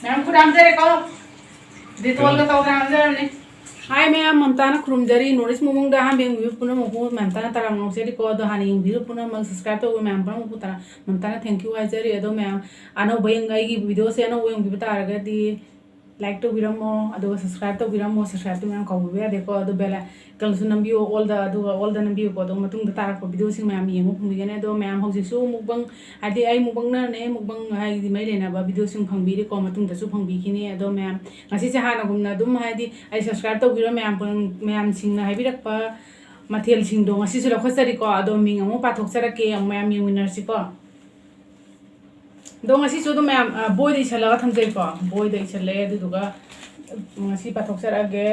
Ma'am खुद आमचे रे को डिटोल का तो आमचे नहीं हाय मैम ममता ना खुरुमजरी नोरिस मुमुंग दा हम बेंग पुना ममु ममता ना तारा नोसे री को दो हानि इंग बिरु पुना मग सब्सक्राइब तो मैम पुना ममु तारा ममता ना थैंक यू हाइजरी अदो मैम अनो बयंग आई की वीडियो से अनो वयंग बिबता आरगदी लाइक तो बिरमो अदो सब्सक्राइब तो बिरमो सब्सक्राइब तो मैम कौबे या देखो अदो बेला कलसु नंबियो ऑल द नंबियो को दो मतुंग दा तारा को वीडियो सिंग मैम येंगो फुंगिगने अदो मैम हौजिसु मुबंग आदि आई मुबंग ना ने मुबंग हाई दि मै लेना बा वीडियो सिंग फंगबिरि को मतुंग दसु फंगबिखिनि अदो ma'am ngasi se hana gumna dum haidi ai subscribe to biro मैम सिंग ना हाइबिरकपा मथेल सिंग दो ngasi su लखसरी को अदो मिंग अमु पाथोकसरके मैम येंगिनर सिको दो ngasi su do मैम बोय दे छला थमजै को बोय दे छले दुदुगा ngasi पाथोकसरगे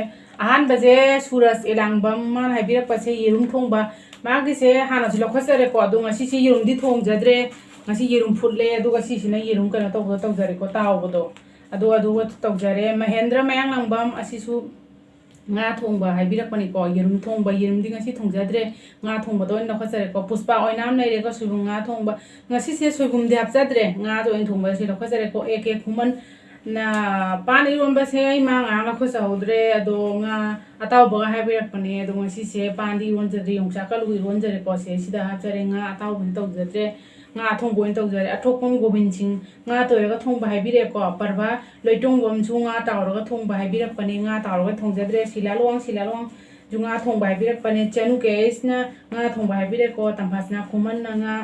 आहान बजे सूरज एलांगबम मान हाइबिरकपसे येरुम थोंबा मागी से हाना सु लखसरे को दो ngasi से येरुम दि थोंगजद्रे ngasi येरुम फुटले दुगा सिसिना येरुम कना तो तौजरे को तावबदो अदो तौजरे Mahendra मयांग लांगबम असिसु nga thongba haibirapani ko yerum thongba yerum di ngasi thongjadre nga thongba do na khasare ko puspa oinam nei re ko subung nga thongba ngasi se soigum de hapjadre nga do in thongba se khasare ko ek khuman na pani romba se ai ma nga la khosa hodre ado nga ataw ba haibirapani ado ngasi se pandi ronjadre yongsa kalu ronjare ko se sida hapjare nga ataw bin tawjadre nga thongbo in tawjare athokpom gobind singh nga toiraga thongba haibire ko parba loitongom chu nga tawraga thongba haibirapani nga tawraga thongjadre silalong junga thongba haibirapani chanu keisna nga thongba haibire ko tamphasna khuman na nga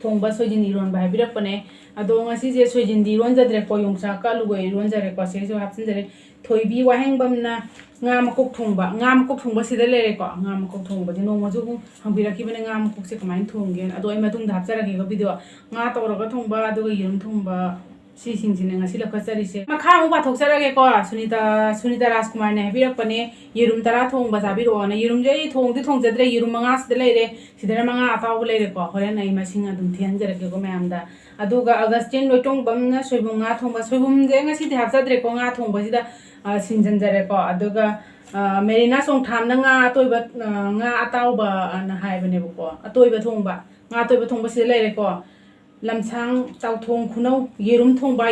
thongba sojin iron ba haibirapane ado ngasi je sojin di ronjadre ko yongsa ka lugoi ronjare ko se jo hapsinjare thoibi wahengbamna nga makok thongba sida lere ko nga makok thongba di noma ju hangbiraki bane nga makok se kamain thonggen ado ai matung dhapchara ke ko video nga tawraga thongba ado yerum thongba si singjine ngasi lakhasari se makha mu ba thoksara ke ko sunita rajkumar ne habirakpane yerum tara thongba sabiro na yerum jai thongjadre yerum manga sida lere sidara manga ataw lere ko horen ai masing adum thianjara ke ko mayamda aduga augustin loitong bamna soibunga thongba soibum je ngasi dhapchadre ko nga thongba sida sinjanjare ko aduga merina song thamna nga atoiba nga atawba na haibane ko atoiba thongba sida lere ko lamsang tau thong khunau yerum thongba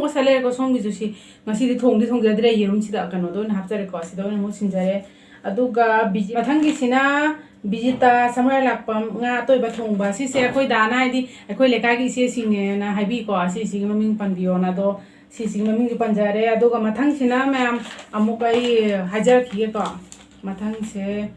sale ko song gi jusi ngasi di thongjadre yerum sida kano do na hapjare ko sida no sinjare aduga mathangi sina bijita samara lakpam nga toiba thongba si se khoi dana di khoi leka gi se singe na haibi ko si sing maming pandio na do si sing maming gi panjare aduga mathang sina मैम amukai hajar khige ko mathang se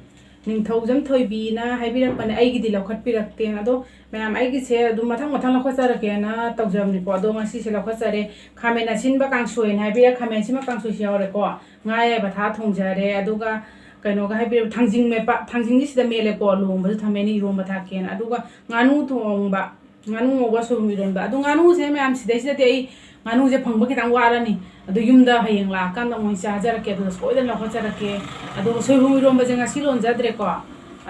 Ninthoujam थोइबीना हाइबिरकपने आइगी दि लखटपिरकते अदो मैम आइगी से अदु मथंग लखसरके ना तौजमनि को अदो ngasi से लखसरे खामेन असिनबा कांगसोइन हाइबिरा खामेन सिमा कांगसोइ सियावरे को ngaye batha thongjare aduga kaino ga haibir thangjing me pa thangjing ni sida mele ko lung bal thameni rom batha ken aduga nganu thongba nganu wa sumiron ba adu nganu se ma'am sida te ai nganu je phangba kitang warani adu yumda hayeng la kan da moi cha jar ke do soidan la khachara ke adu soibum iron ba jenga silon jadre ko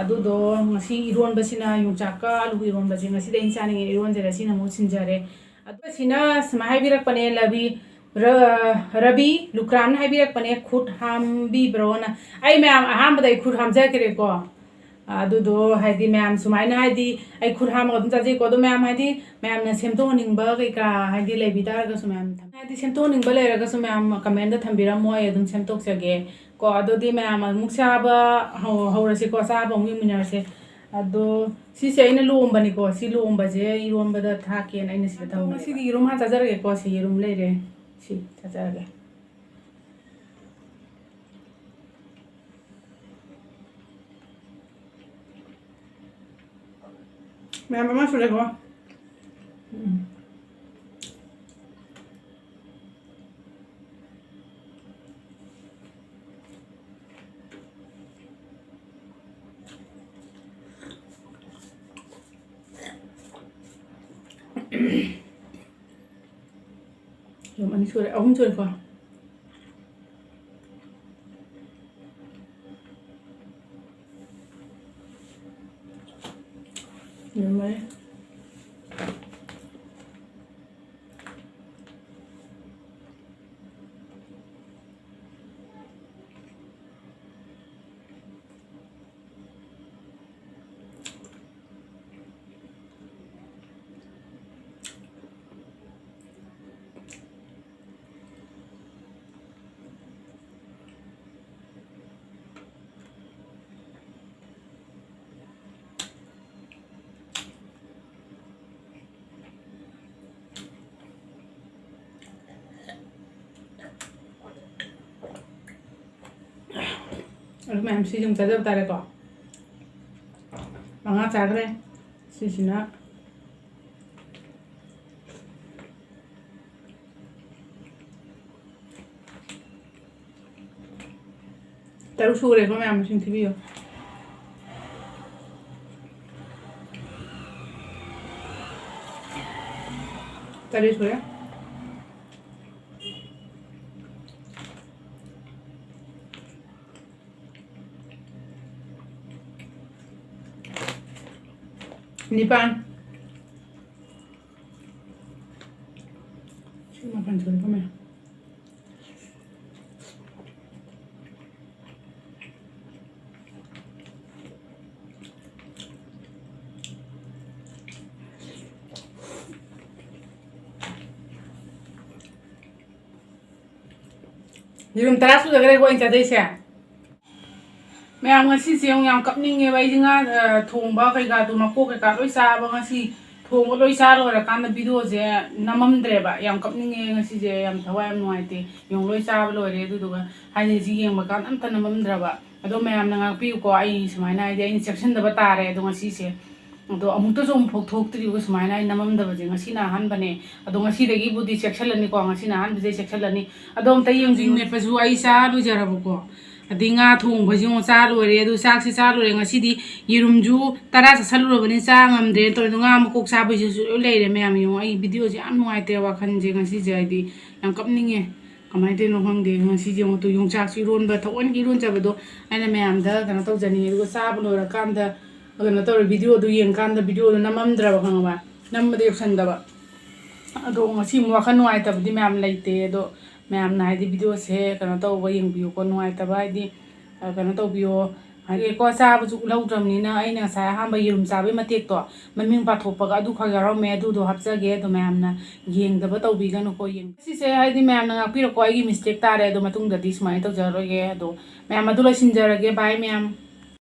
adu do ngasi iron ba sina yungcha ka alu iron ba jenga sida insani iron jara sina mo sinjare adu sina smahai birak pane labi Ravi Lukram हाइबिरक पने खुद हम भी ब्रोना आई ma'am अहम बदai खुद हम जाकरे को अदुदो हाइदि ma'am सुमाइना हाइदि आई खुद हम अदुम जाजे को दो मैम हाइदि मैम न सेमतो निंगबा कैका हाइदि लेबिदार गसु मैम हाइदि सेमतो निंगबा लेरा गसु मैम कमेंट द थंबिरा मोय अदुम सेमतो सगे को अदुदि मैम मुक्साबा हौरसे को साबा मुमिनर से अदो सिसे आइना लोमबनि को सि लोमबा जे इरोमबदा थाके आइना सिदा थाउ सि इरोम हा जाजरगे को सि इरोम लेरे सी जाजरगे मैम ममा सुरे को Yo mani suore ahum suore ko yo mani ꯑꯗꯨ ꯃꯌꯥꯝ ꯁꯤ ꯁꯨꯝ ꯆꯥꯖꯕ ꯇꯥꯔꯦꯀꯣ 5 ꯆꯥꯈ꯭ꯔꯦ ꯁꯤꯁꯤꯅ ꯇꯔꯨꯛ ꯁꯨꯔꯦꯀꯣ ꯃꯌꯥꯝ ꯃꯁꯤꯡ ꯊꯤꯕꯤꯌꯨ ꯇꯔꯦꯠ ꯁꯨꯔꯦ Nipan. Cuma makan sekali kau mah. Yung tara sudah kaya ko yang cadai siya. Mayam ngasi siyang yang kapning nge bai jinga thong ba kai ga tu mako kai ka loi sa ba ngasi thong loi sa lo ra kan video je namam dre ba yang kapning nge ngasi je yang thawai am nuai te yung loi sa ba lo re du du ga hai ne ji yang ba kan am ta namam dra ba ado mayam na ngak pi ko ai sumai na ai section da ba ta re do ngasi se ado amuk to som phok thok tri ko sumai na ai namam da ba je ngasi na han bane ado ngasi de gi budi section lani ko ngasi na han bi section lani ado am ta yung jing me pa su ai sa lu jara ba ko Adinga thong bajing cha lore adu sak si cha lore ngasi di yirumju tara sa saluro bani cha ngamdre to nga makok sa baju leire meyam yo ai video ji an nuai te wa khan je ngasi je di yang kapninge kamai te no hangde ngasi je mo to yung chak si ron ba thon gi ron cha bado aina meyam da kana to jani ru sa blo ra kan da kana to video du yeng kan da video du namam dra ba khang ba nam de option da ba ado ngasi mo khan nuai ta di meyam leite do Ma'am na di video se kana to ba yung view ko nuai ta ba di kana to bio ai ko sa bu lau dram ni na ai na sa ha ba yum sa be matek to maming pa thop ga du kha ga ro me du do hap cha ge do ma'am na yeng da ba to bi ga no ko yeng si se ai di ma'am na pi ro ko ai gi mistake ta re do matung da di smai to ja ro ge do ma'am adu la sin ja ra ge bye ma'am